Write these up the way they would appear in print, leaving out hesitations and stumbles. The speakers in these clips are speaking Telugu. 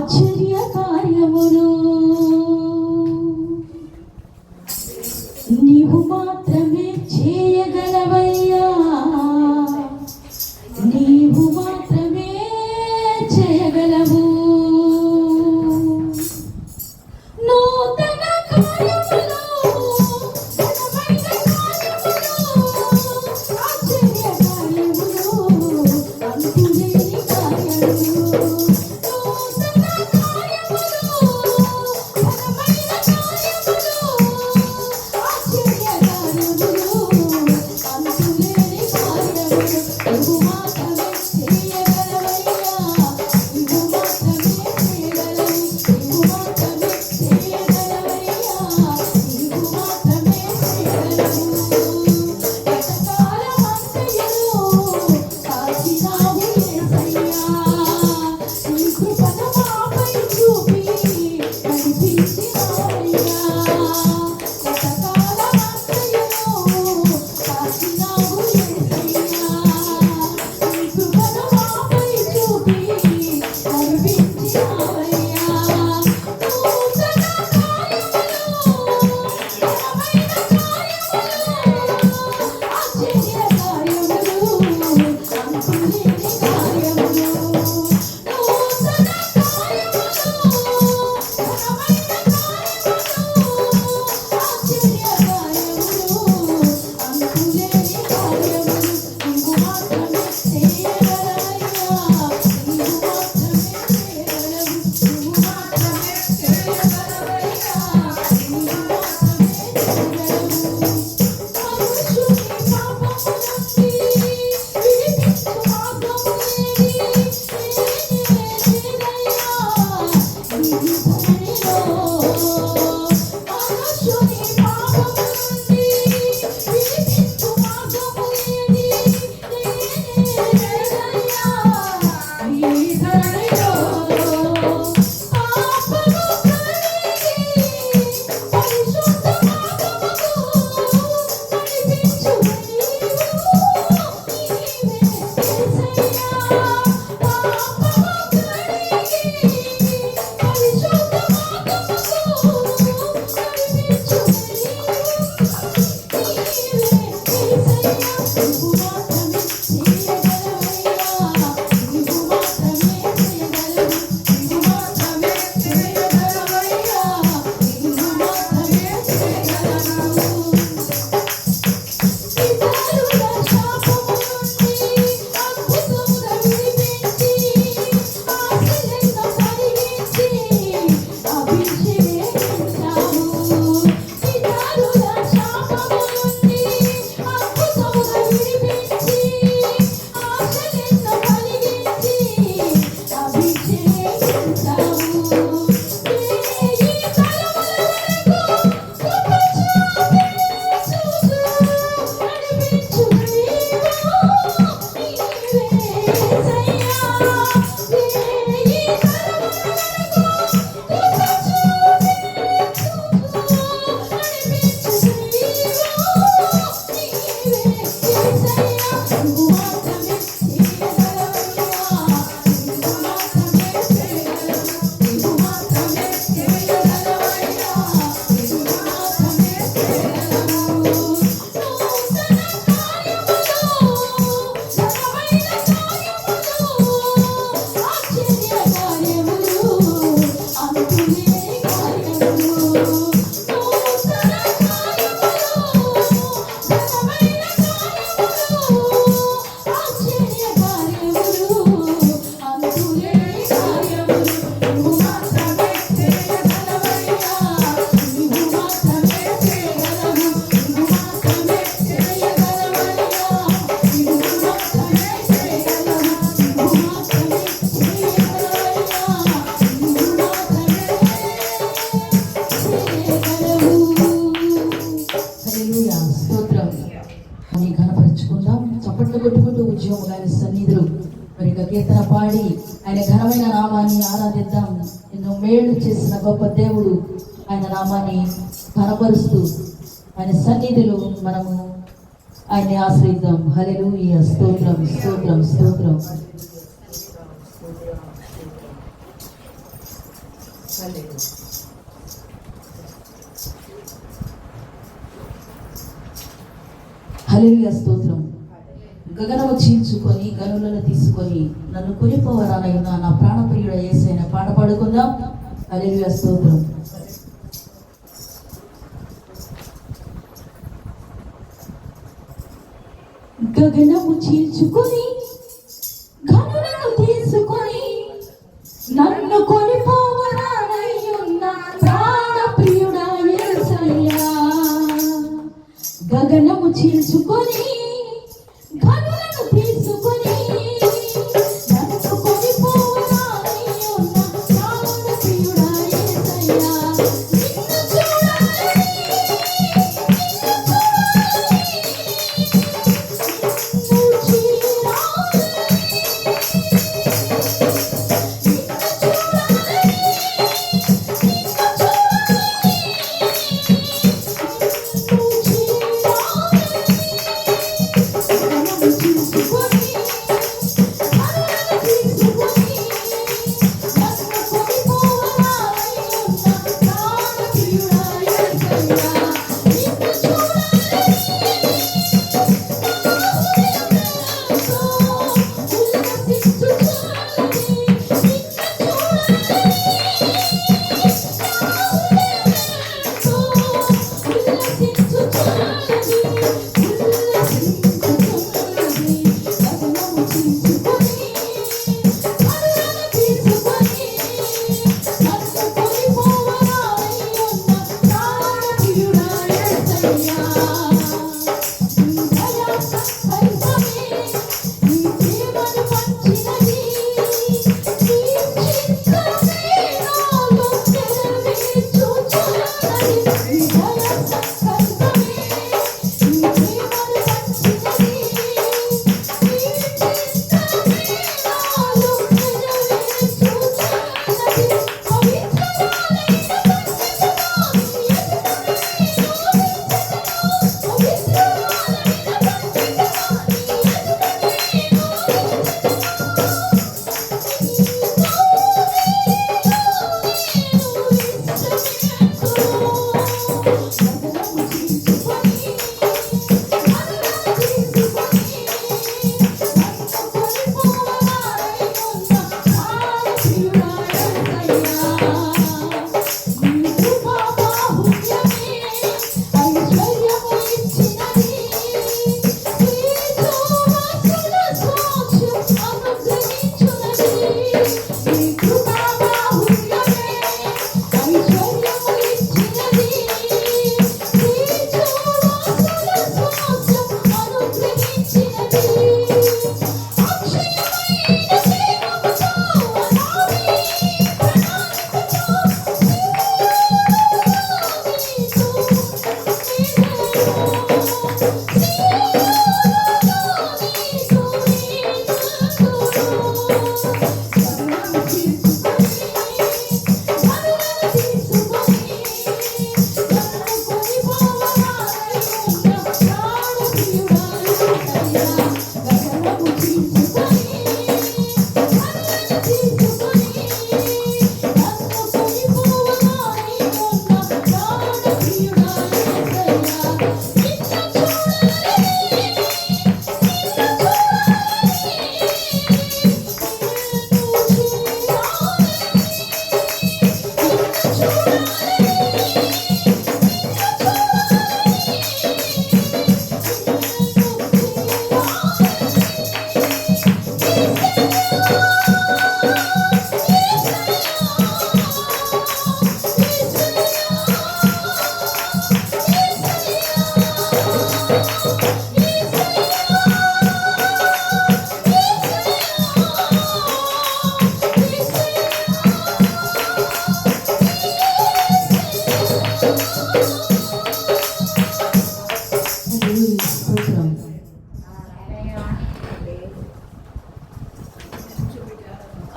ఆశ్చర్య కార్యములు నీవు మాత్రమే చేయగలవయ్యా, నీవు మాత్రమే చేయగలవు. నూతన కార్యములు కీర్తన పాడి ఆయన ఘనమైన నామాన్ని ఆరాధిద్దాం. ఎన్నో మేళ్లు చేసిన గొప్ప దేవుడు, ఆయన నామాన్ని కనపరుస్తూ ఆయన సన్నిధిలో మనము ఆయన్ని ఆశ్రయిద్దాం. హల్లెలూయా, స్తోత్రం స్తోత్రం స్తోత్రం. హల్లెలూయా స్తోత్రం. గగనము చీల్చుకొని గనులను తీసుకొని నన్ను కొనిపోవరానైన నా ప్రాణప్రియుడ యేసయ్య పాట పాడుకుందాం. హల్లెలూయా స్తోత్రం. గగనము చీల్చుకొని గనులను తీసుకొని నన్ను కొనిపోవరానైన ప్రాణప్రియుడ యేసయ్య. గగనము చీల్చుకొని గనులను తీసుకొని నన్ను కొనిపోవరానైన ప్రాణప్రియుడ యేసయ్య.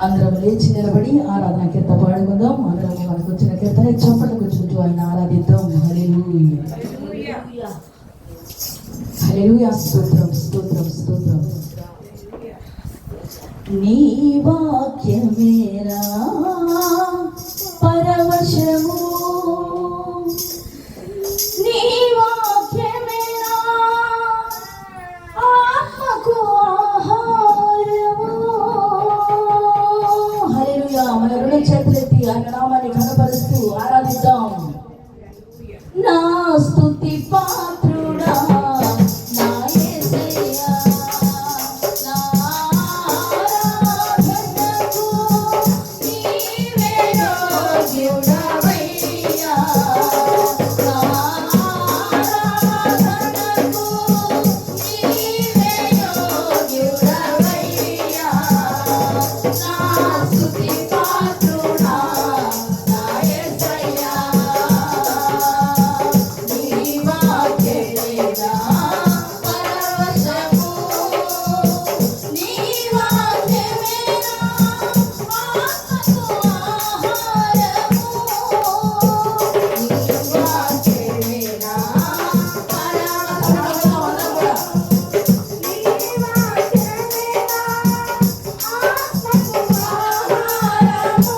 అందరం లేచి నిలబడి ఆరాధన కీర్త పాడుకుందాం. అందరం మనకు వచ్చిన కీర్తన చప్పట్లు కూర్చుంటూ ఆయన ఆరాధిద్దాం. హల్లెలూయా హల్లెలూయా. స్తోత్రం స్తోత్రం స్తోత్రం. నీ వాక్యమేరా పరమ చేతులెత్తి ఆయన నామాన్ని కనపరుస్తూ ఆరాధిద్దాం. నా స్తుతి పాత్రుడా నా యేసయ్యా, నా ఆరాధనకు నీవే యోగ్యుడవయ్యా. నా ఆరాధనకు నీవే యోగ్యుడవయ్యా. నా స్తుతి పాత్రుడా నా యేసయ్యా, నీ వాక్యమేనా పరవశము, నీ వాక్యమేనా ఆత్మకు ఆహారము, నీ వాక్యమేనా పరవశము, నీ వాక్యమేనా ఆత్మకు ఆహారము.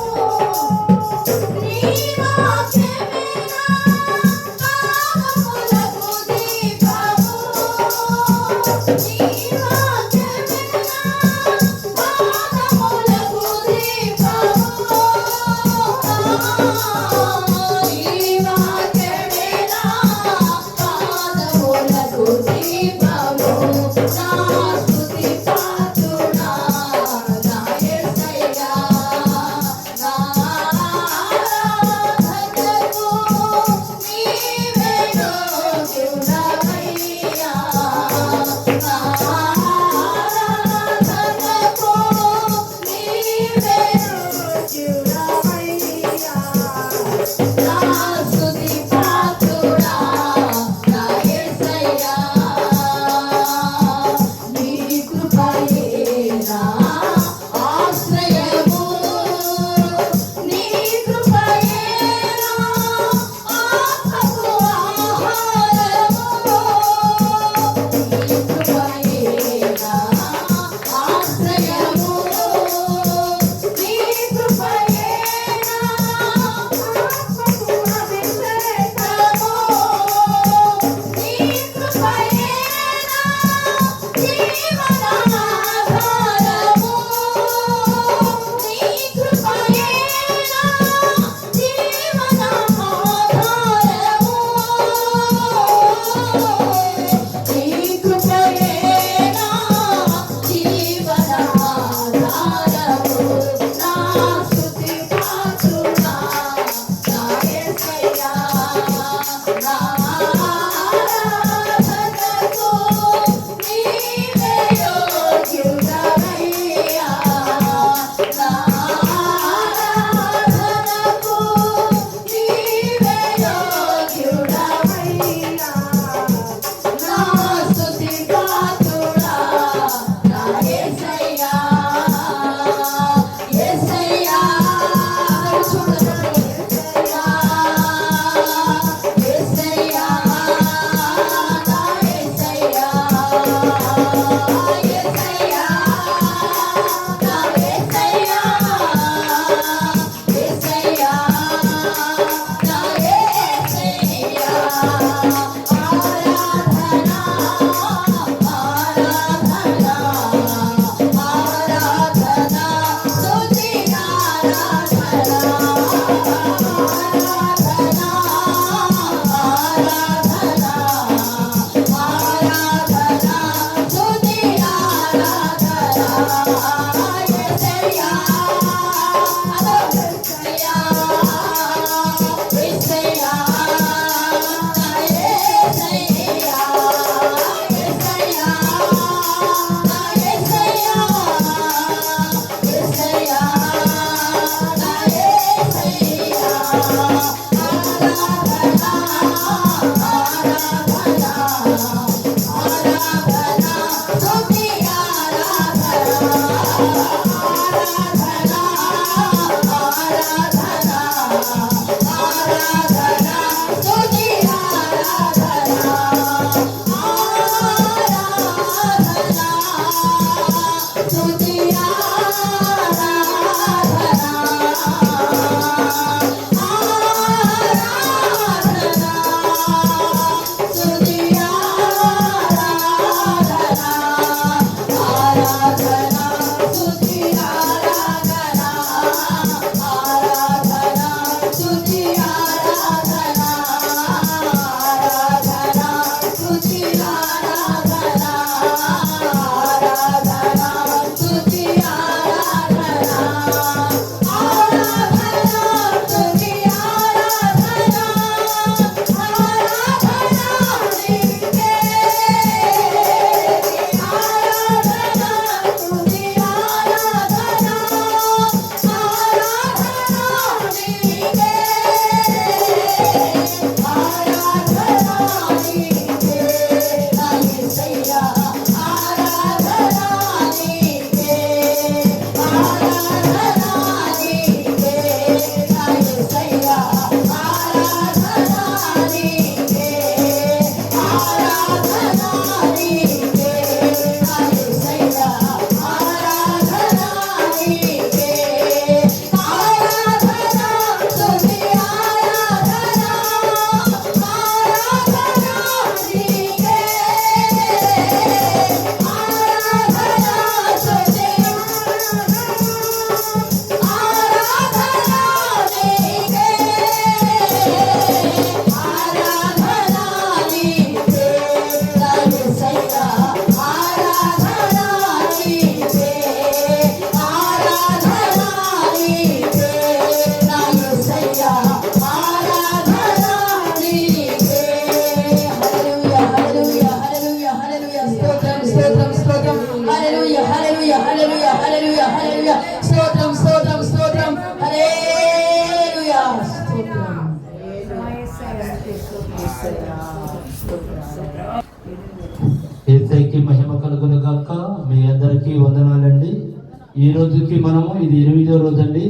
ఈ రోజుకి మనము ఇది 8వ రోజు అండి.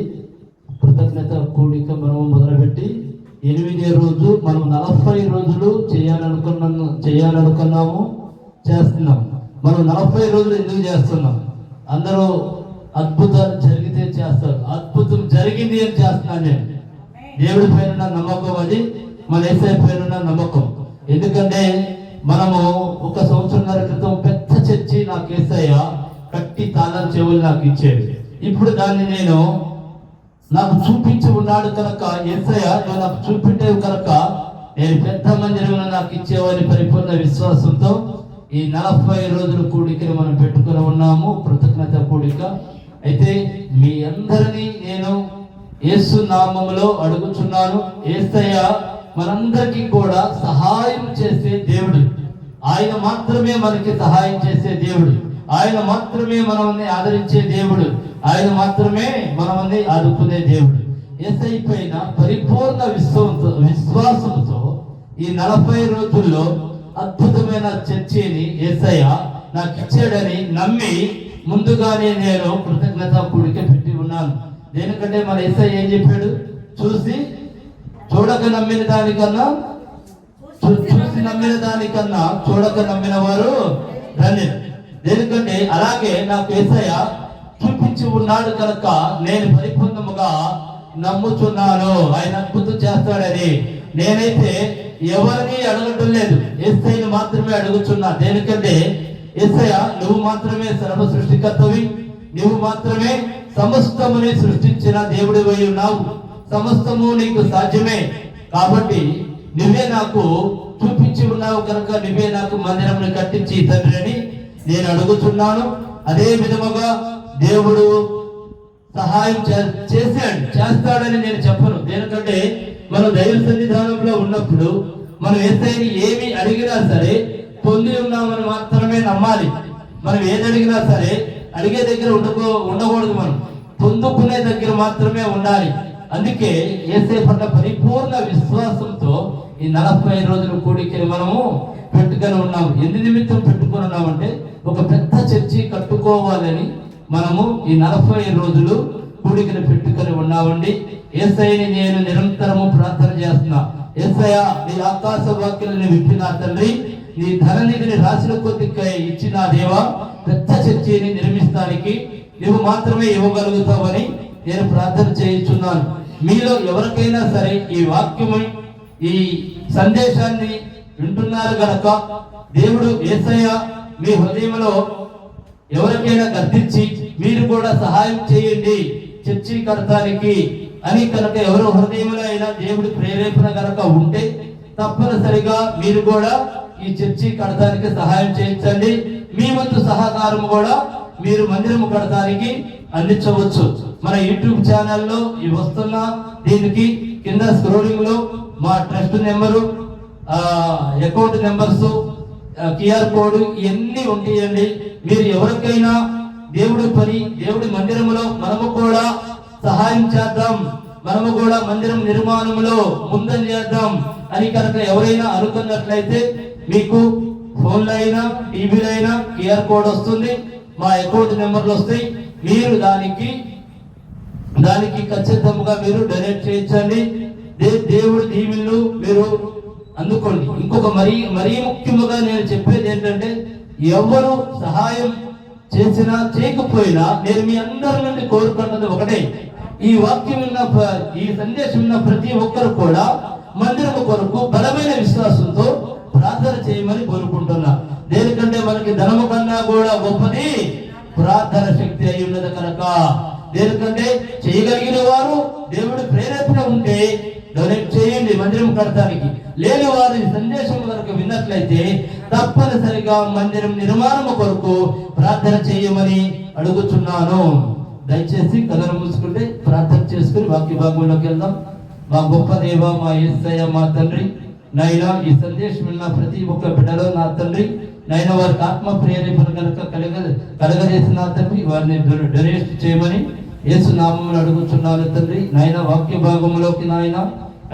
కృతజ్ఞత కూడిక మనము మొదలుపెట్టి 8వ రోజు మనం 40 రోజులు చేయాలనుకున్నాము, చేస్తున్నాం. మనం 40 రోజులు ఎందుకు చేస్తున్నాం? అందరూ అద్భుతాలు జరిగితే చేస్తారు. అద్భుతం జరిగింది అని చేస్తున్నాను నేను. దేవుడి పైన నమ్మకం, అది మన యేసయ్య పైన నమ్మకం. ఎందుకంటే మనము 1 సంవత్సరంన్నర క్రితం పెద్ద చర్చి నాకు యేసయ్య కట్టి తాళం చెవులు నాకు ఇచ్చేది. ఇప్పుడు దాన్ని నేను నాకు చూపించి ఉన్నాడు కనుక, యేసయ్య నువ్వు నాకు చూపించేవి కనుక నేను పెద్ద మందిరంలో నాకు ఇచ్చేవారి పరిపూర్ణ విశ్వాసంతో ఈ 40 రోజుల కూడికను మనం పెట్టుకుని ఉన్నాము, కృతజ్ఞత కూడిక. అయితే మీ అందరినీ నేను యేసు నామములో అడుగుచున్నాను. యేసయ్య మనందరికీ కూడా సహాయం చేసే దేవుడు. ఆయన మాత్రమే మనకి సహాయం చేసే దేవుడు. ఆయన మాత్రమే మనల్ని ఆదరించే దేవుడు. ఆయన మాత్రమే మనల్ని ఆదుకునే దేవుడు. యేసయ్య పైన పరిపూర్ణ విశ్వాసంతో ఈ 40 రోజుల్లో అద్భుతమైన చర్చిని యేసయ్య నాకు ఇచ్చాడని నమ్మి ముందుగానే నేను కృతజ్ఞత కూడిక పెట్టి ఉన్నాను. దేనికంటే మన యేసయ్య ఏం చెప్పాడు? చూడక నమ్మిన దానికన్నా చూసి నమ్మిన దానికన్నా చూడక నమ్మిన వారు ధన్యులు. దేనికంటే అలాగే నాకు యేసయ్య చూపించి ఉన్నాడు కనుక నేను పరిపూర్ణముగా నమ్ముచున్నాను ఆయన అద్భుతం చేస్తాడని. నేనైతే ఎవరిని అడగటం లేదు, యేసయ్యను మాత్రమే అడుగుతున్నా. దేనికంటే యేసయ్య నువ్వు మాత్రమే సర్వ సృష్టికర్తవి, నువ్వు మాత్రమే సమస్తముని సృష్టించిన దేవుడివై ఉన్నావు. సమస్తము నీకు సాధ్యమే. కాబట్టి నువ్వే నాకు చూపించి ఉన్నావు కనుక నువ్వే నాకు మందిరంని కట్టించి తండ్రి అని నేను అడుగుతున్నాను. అదే విధముగా దేవుడు సహాయం చేస్తాడని నేను చెప్పను. దేనికంటే మనం దైవ సన్నిధానంలో ఉన్నప్పుడు మనం యేసయ్యని ఏమి అడిగినా సరే పొంది ఉన్నామని మాత్రమే నమ్మాలి. మనం ఏది అడిగినా సరే అడిగే దగ్గర ఉండకూడదు, మనం పొందుకునే దగ్గర మాత్రమే ఉండాలి. అందుకే యేసయ్య పట్ల పరిపూర్ణ విశ్వాసంతో ఈ 40 రోజుల కూడికని మనము పెట్టుకొని ఉన్నాము. ఎందు నిమిత్తం పెట్టుకొని ఉన్నామంటే ఒక పెద్ద చర్చి కట్టుకోవాలని మనము ఈ 40 రోజులు కూడికను పెట్టుకొని ఉన్నామండి. యేసయ్యని నేను నిరంతరము ప్రార్థన చేస్తున్నా. యేసయ్య నీ ఆకాశ వాక్యాలను విప్పిన తండ్రి, నీ ధననిధిని రాసిన కొద్దిగా ఇచ్చిన దేవా, పెద్ద చర్చిని నిర్మిస్తానికి నువ్వు మాత్రమే ఇవ్వగలుగుతావని నేను ప్రార్థన చేయించున్నాను. మీలో ఎవరికైనా సరే ఈ వాక్యము ఈ సందేశాన్ని వింటున్నారు గనక దేవుడు యేసయ్య మీ హృదయంలో ఎవరికైనా గద్దించి మీరు కూడా సహాయం చేయండి చర్చి కడతానికి అని కనుక ఎవరో హృదయంలో అయినా దేవుడి ప్రేరేపణ కనుక ఉంటే తప్పనిసరిగా మీరు కూడా ఈ చర్చి కడతానికి సహాయం చేయించండి. మీ వంతు సహకారం కూడా మీరు మందిరం కడతానికి అందించవచ్చు. మన యూట్యూబ్ ఛానల్లో ఈ వస్తున్న దీనికి కింద స్క్రోలింగ్ లో మా trust number, account numbers, QR code ఇవన్నీ ఉంటాయండి. మీరు ఎవరికైనా దేవుడి మందిరంలో మనము కూడా సహాయం చేద్దాం, మనము కూడా మందిరం నిర్మాణంలో ముందం చేద్దాం అని కనుక ఎవరైనా అనుకున్నట్లయితే మీకు ఫోన్లో అయినా టీవీలో అయినా QR కోడ్ వస్తుంది, మా అకౌంట్ నెంబర్లు వస్తాయి. మీరు దానికి ఖచ్చితంగా మీరు డొనేట్ చేయించండి. దేవుడి దీవెనలు మీరు అందుకోండి. ఇంకొక మరీ ముఖ్యముగా నేను చెప్పేది ఏంటంటే, ఎవరు సహాయం చేసినా చేయకపోయినా నేను మీ అందరి నుండి కోరుకుంటున్నది ఒకటే, ఈ వాక్యం ఈ సందేశం ఉన్న ప్రతి ఒక్కరు కూడా మందిరము కొరకు బలమైన విశ్వాసంతో ప్రార్థన చేయమని కోరుకుంటున్నా. దేనికంటే మనకి ధనము కన్నా కూడా గొప్పది ప్రార్థన శక్తి అయి ఉన్నది కనుక, దేనికంటే చేయగలిగిన వారు దేవుడి ప్రేరేపణ ఉంటే డొనేట్ చేయండి మందిరం కడతానికి. లేని వారు ఈ సందేశం కనుక విన్నట్లయితే తప్పనిసరిగా మందిరం నిర్మాణం కొరకు ప్రార్థన చేయమని అడుగుతున్నాను. దయచేసి కథను మూసుకుంటే ప్రార్థన చేసుకుని వాక్య భాగంలోకి వెళ్దాం. మా గొప్ప దేవ, మా యేసయ్య, మా తండ్రి, నైనా ఈ సందేశం విన్న ప్రతి ఒక్క బిడ్డలో నా తండ్రి, నైనా వారికి ఆత్మ ప్రేరేపణ కనుక కలగజేసిన తండ్రి, వారిని డొనేట్ చేయమని యేసు నామములో అడుగుచున్నాను తండ్రి. నాయన వాక్య భాగంలోకి నాయన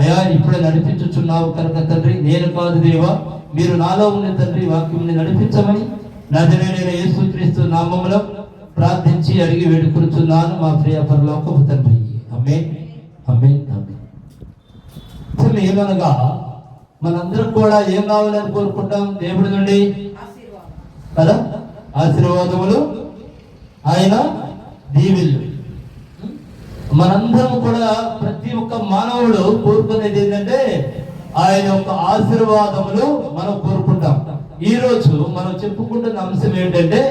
అయా ఇప్పుడే నడిపించుచున్నావు కనుక తండ్రి, నేను కాదు దేవా మీరు నాలో ఉన్న తండ్రి వాక్యం నడిపించమని నజరేయుడైన యేసుక్రీస్తు నామములో ప్రార్థించి ప్రార్థించి అడిగి వేడుకొనుచున్నాను మా ప్రియ పరలోకపు తండ్రి. ఆమేన్, ఆమేన్, ఆమేన్. ఏమనగా మనందరం కూడా ఏం కావాలని కోరుకుంటాం దేవుడి నుండి కదా? ఆశీర్వాదములు, ఆయన దీవెనలు. మనందరం కూడా ప్రతి ఒక్క మానవుడు కోరుకునేది ఏంటంటే ఆయన యొక్క ఆశీర్వాదములు మనం కోరుకుంటాం. ఈ రోజు మనం చెప్పుకుంటున్న అంశం ఏంటంటే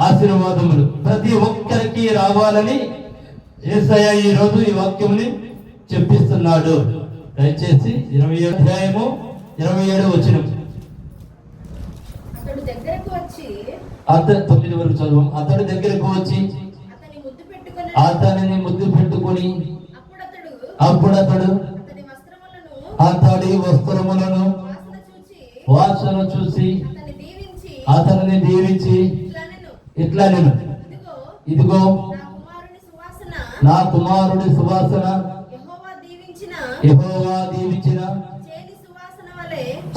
ఆశీర్వాదములు ప్రతి ఒక్కరికి రావాలని యేసయ్య ఈ రోజు ఈ వాక్యముని చెప్పిస్తున్నాడు. దయచేసి 27 అధ్యాయము 27 వచనం. అతడు దగ్గరకు వచ్చి 9 వరకు చదువు. అతడు దగ్గరకు వచ్చి అతనిని ముద్దు పెట్టుకొని అప్పుడు అతడు అతడి వస్త్రములను వాసన చూసి అతనిని దీవించి ఇట్లా నేను ఇదిగో నా కుమారుడి సువాసన యెహోవా దీవించిన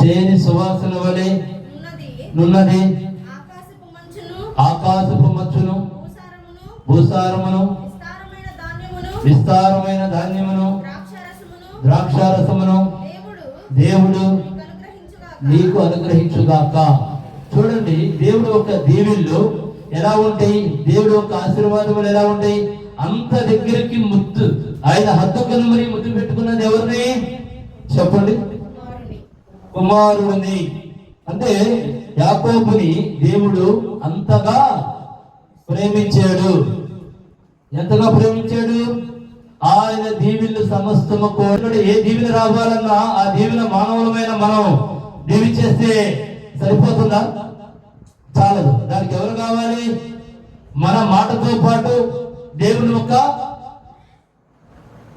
చేని సువాసన వలె నున్నది. ఆకాశపు మంచును భూసారమును విస్తారమైన ధాన్యమును ద్రాక్షారసమును దేవుడు నీకు అనుగ్రహించుగాక. చూడండి, దేవుడు యొక్క దీవెనలు ఎలా ఉంటాయి, దేవుడు యొక్క ఆశీర్వాదములు ఎలా ఉంటాయి. అంత దగ్గరికి ముద్దు, ఆయన హద్దుకుని మరి ముద్దు పెట్టుకున్నది ఎవరిని చెప్పండి? కుమారుడిని. అంటే యాకోబుని దేవుడు అంతగా ప్రేమించాడు. ఎంతగా ప్రేమించాడు? ఆయన దీవెనలు సమస్తము కూడా. ఏ దీవెన రావాలన్నా ఆ దీవెన మానవులమైన మనం దీవించేస్తే సరిపోతుందా? చాలదు. దానికి ఎవరు కావాలి? మన మాటతో పాటు దేవుని యొక్క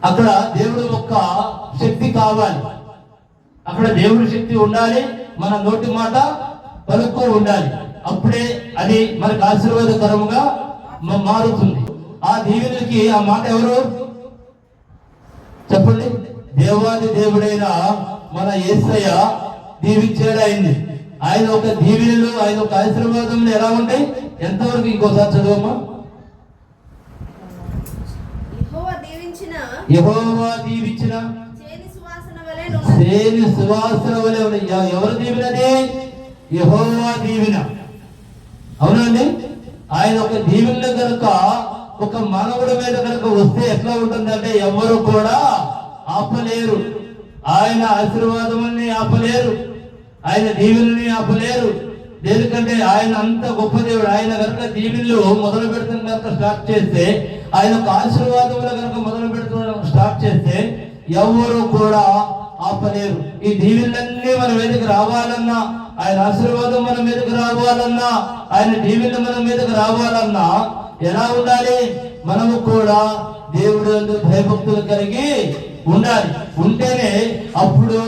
అక్కడ దేవుడి యొక్క శక్తి కావాలి. అక్కడ దేవుడి శక్తి ఉండాలి, మన నోటి మాట పలుకు ఉండాలి. అప్పుడే అది మనకు ఆశీర్వాదకరముగా మారుతుంది. ఆ దీవెనలకి ఆ మాట ఎవరు చెప్పండి? దేవాది దేవుడైన మన యేసయ్య దీవించాడు ఆయన్ని. ఆయన ఒక దీవెనలు, ఆయన ఒక ఆశీర్వాదములు ఎలా ఉంటాయి? ఎంతవరకు? ఇంకోసారి చదువమ్మా. యెహోవా దీవించిన చేని సువాసన వలె. ఎవరు దీవెనది? యెహోవా దీవెన. అవునండి. ఆయన ఒక దీవెనలు కనుక ఒక మానవుడి మీద కనుక వస్తే ఎట్లా ఉంటుందంటే ఎవరు కూడా ఆపలేరు. ఆయన ఆశీర్వాదముల్ని ఆపలేరు, ఆయన దీవెనల్ని ఆపలేరు. ఎందుకంటే ఆయన అంత గొప్ప దేవుడు. ఆయన కనుక దీవెనలు మొదలు పెడుతున్న కనుక స్టార్ట్ చేస్తే, ఆయన ఒక ఆశీర్వాదములు కనుక మొదలు పెడుతున్న స్టార్ట్ చేస్తే ఎవరు కూడా ఆపలేరు. ఈ దీవెనలన్నీ మన మీదకి రావాలన్నా, ఆయన ఆశీర్వాదం మన మీదకి రావాలన్నా, ఆయన దీవెనలు మన మీదకి రావాలన్నా ఎలా ఉండాలి? మనము కూడా దేవుడు భయభక్తులు కలిగి ఉండాలి. ఉంటేనే అప్పుడు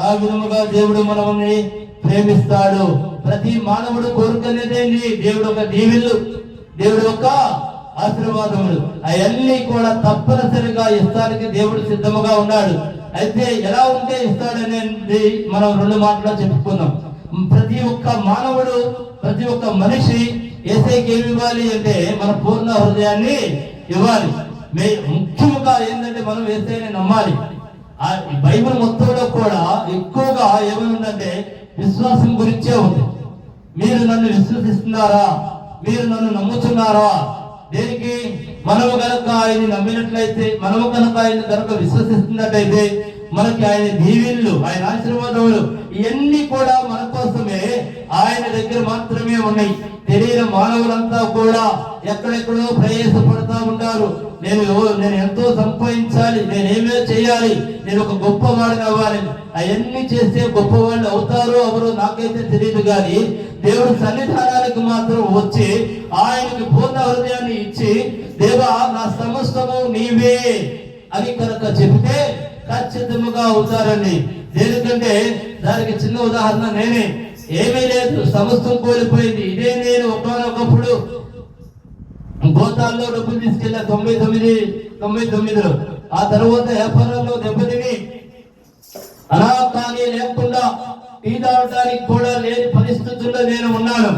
ఆ విధముగా దేవుడు మనల్ని ప్రేమిస్తాడు. ప్రతి మానవుడు కోరుకునేదేంటి? దేవుడు ఒక దీవెనలు, దేవుడు యొక్క ఆశీర్వాదములు, అవన్నీ కూడా తప్పనిసరిగా ఇస్తానికి దేవుడు సిద్ధముగా ఉన్నాడు. అయితే ఎలా ఉంటే ఇస్తాడనేది మనం 2 మాటలు చెప్పుకుందాం. ప్రతి ఒక్క మానవుడు, ప్రతి ఒక్క మనిషి యేసయ్యకి ఏమి ఇవ్వాలి అంటే మన పూర్ణ హృదయాన్ని ఇవ్వాలి. ముఖ్యంగా ఏంటంటే మనం యేసయ్యని నమ్మాలి. ఆ బైబిల్ మొత్తంలో కూడా ఎక్కువగా ఏమనుందంటే విశ్వాసం గురించే ఉంది. మీరు నన్ను విశ్వసిస్తున్నారా? మీరు నన్ను నమ్ముతున్నారా? దేనికి? మనము కనుక ఆయన నమ్మినట్లయితే, మనము కనుక ఆయన కనుక విశ్వసిస్తున్నట్లయితే మనకి ఆయన దీవెనలు, ఆయన ఆశీర్వాదములు ఇవన్నీ కూడా మన కోసమే ఆయన దగ్గర మాత్రమే ఉన్నాయి. తెలియని మానవులంతా కూడా ఎక్కడెక్కడో ప్రయాసపడతా ఉంటారు. నేను ఎంతో సంపాదించాలి, నేనేమో చేయాలి, నేను ఒక గొప్పవాడిని అవ్వాలి. అవన్నీ చేస్తే గొప్పవాళ్ళు అవుతారో అవరో నాకైతే తెలియదు. కానీ దేవుడి సన్నిధానానికి మాత్రం వచ్చి ఆయనకి పూర్ణ హృదయాన్ని ఇచ్చి, దేవా నా సమస్తము నీవే అని కనుక చెబితే ఖచ్చితంగా అవుతారండి. ఎందుకంటే దానికి చిన్న ఉదాహరణ నేనే. ఏమీ లేదు, సమస్తం కోల్పోయింది. ఇదే నేను ఒకనొకప్పుడు గోతాల్లో డబ్బులు తీసుకెళ్ళా 99లో. ఆ తర్వాత వ్యాపారంలో దెబ్బతిని అలా కానీ లేకుండా టీ తాగడానికి కూడా లేని పరిస్థితుల్లో నేను ఉన్నాను.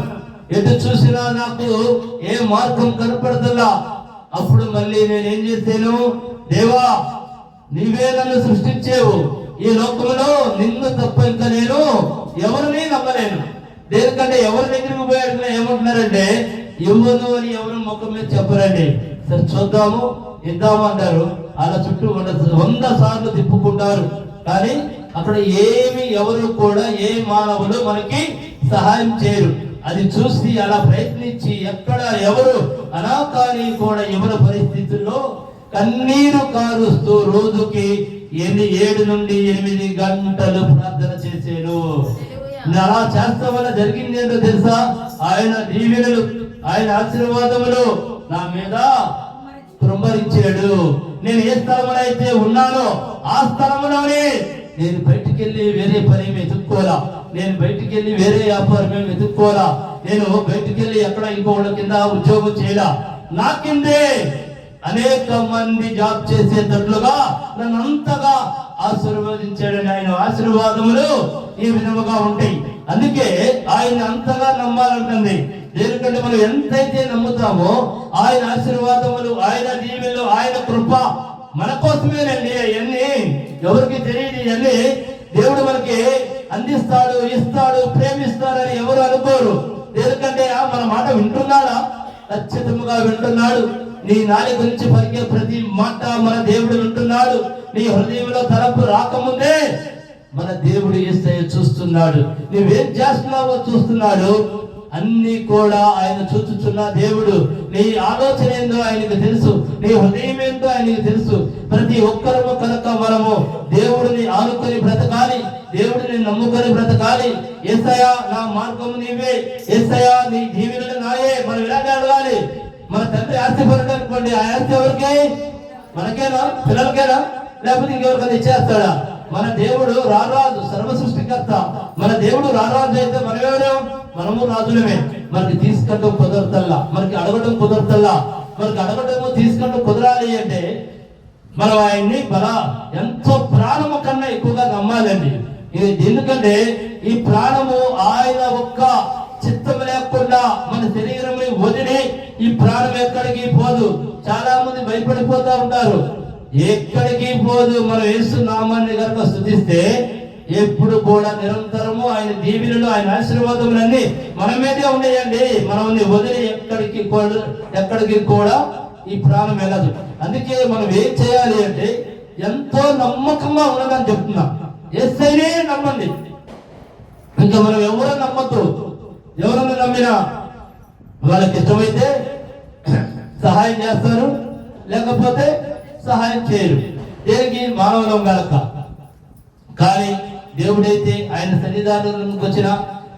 ఎటు చూసినా నాకు ఏ మార్గం కనపడతల్లా. అప్పుడు మళ్ళీ నేనేం చేశాను, దేవా నీవే నన్ను సృష్టించేవు, ఈ లోకంలో నిన్ను తప్ప ఇంకా నేను ఎవరిని నమ్మలేను. దేనికంటే ఎవరి దగ్గరికి పోయాడుకున్నా ఏమంటున్నారంటే ఇవ్వను అని ఎవరు ముఖం మీద చెప్పరండి. సరే చూద్దాము ఇద్దాము అంటారు. అలా చుట్టూ 100 సార్లు తిప్పుకుంటారు, కానీ అక్కడ ఎవరు కూడా ఏ మానవులు మనకి సహాయం చేయరు. అది చూసి అలా ప్రయత్నించి ఎక్కడ ఎవరు అనాకాని కూడా ఎవరి పరిస్థితుల్లో కన్నీరు కారుస్తూ రోజుకి 7 నుండి 8 గంటలు ప్రార్థన చేశాను. అలా చేస్తాం వల్ల జరిగింది ఏంటో తెలుసా? ఆయన దీవెనలు, ఆయన ఆశీర్వాదములు నా మీద కృంభరించాడు. నేను ఏ స్థలంలో అయితే ఉన్నానో ఆ స్థలంలోనే నేను బయటికి వెళ్ళి వేరే పని వెతుక్కోలా, నేను బయటికి వెళ్ళి వేరే వ్యాపారం వెతుక్కోలా, నేను బయటికి వెళ్ళి ఎక్కడ ఇంకోళ్ళ కింద ఉద్యోగం చేయాల. నా కిందే అనేక మంది జాబ్ చేసేటట్లుగా నన్ను అంతగా ఆశీర్వదించాడని ఆయన ఆశీర్వాదములు ఈ విధముగా ఉంటాయి. అందుకే ఆయన అంతగా నమ్మాలంటుంది. ఎందుకంటే మనం ఎంతైతే నమ్ముతామో ఆయన ఆశీర్వాదములు, ఆయన దీవెనలు, ఆయన కృప మన కోసమేనండి. అవన్నీ ఎవరికి తెలియదు. ఇవన్నీ దేవుడు మనకి అందిస్తాడు, ఇస్తాడు, ప్రేమిస్తాడని ఎవరు అనుకోరు. ఎందుకంటే మన మాట వింటున్నాడా? ఖచ్చితంగా వింటున్నాడు. నీ నాలుక నుంచి పలికే ప్రతి మాట మన దేవుడు వింటున్నాడు. నీ హృదయంలో తలపు రాకముందే మన దేవుడు యేసయ్య చూస్తున్నాడు. నువ్వేం చేస్తున్నావో చూస్తున్నాడు. అన్ని కూడా ఆయన చూచుచున్న దేవుడు. నీ ఆలోచన ఏందో ఆయనకు తెలుసు, నీ హృదయం ఏందో ఆయనకు తెలుసు. ప్రతి ఒక్కరము కనుక మనము దేవుడిని ఆనుకొని బ్రతకాలి, దేవుడిని నమ్ముకొని బ్రతకాలి. యేసయ్యా నా మార్గము నీవే, యేసయ్యా నీ దీవెనలు నాయే. మనం ఇలాగే అడగాలి. మన తండ్రి ఆస్తి పరుడు అనుకోండి, ఆ ఆస్తి ఎవరికి? మనకేనా? పిల్లలకేనా? లేకపోతే ఇంకెవరికైనా ఇచ్చేస్తాడా? మన దేవుడు రారాజు, సర్వ సృష్టికర్త. మన దేవుడు రారాజు అయితే మనమేవరం? మనము రాజులమే. మనకి తీసుకుంటాం కుదరతల్లా, మనకి అడగడం కుదరతల్లా. మనకి అడగటము తీసుకుంటాం కుదరాలి అంటే మనం ఆయన్ని ఎంతో ప్రాణము కన్నా ఎక్కువగా నమ్మాలండి. ఎందుకంటే ఈ ప్రాణము ఆయన ఒక్క చిత్తం లేకుండా మన శరీరం వదిలి ఈ ప్రాణం ఎక్కడికి పోదు. చాలా మంది భయపడిపోతా ఉంటారు. ఎక్కడికి పోదు. మనం యేసు నామాన్ని కనుక స్తుతిస్తే ఎప్పుడు కూడా నిరంతరము ఆయన దీవెనలు, ఆయన ఆశీర్వాదములన్నీ మన మీదే ఉన్నాయండి. మనం వదిలి ఎక్కడికి కూడా ఈ ప్రాణం వెళ్ళదు. అందుకే మనం ఏం చేయాలి అంటే ఎంతో నమ్మకంగా ఉన్నదని చెప్తున్నా. యేసయ్యనే నమ్మండి. ఇంకా మనం ఎవరో నమ్మద్దు. ఎవరన్నా నమ్మినా వాళ్ళకి ఇష్టమైతే సహాయం చేస్తారు, లేకపోతే సహాయం చేయరు. దేనికి? మానవులం కనుక. కానీ దేవుడైతే ఆయన సన్నిధానంలోకి వచ్చిన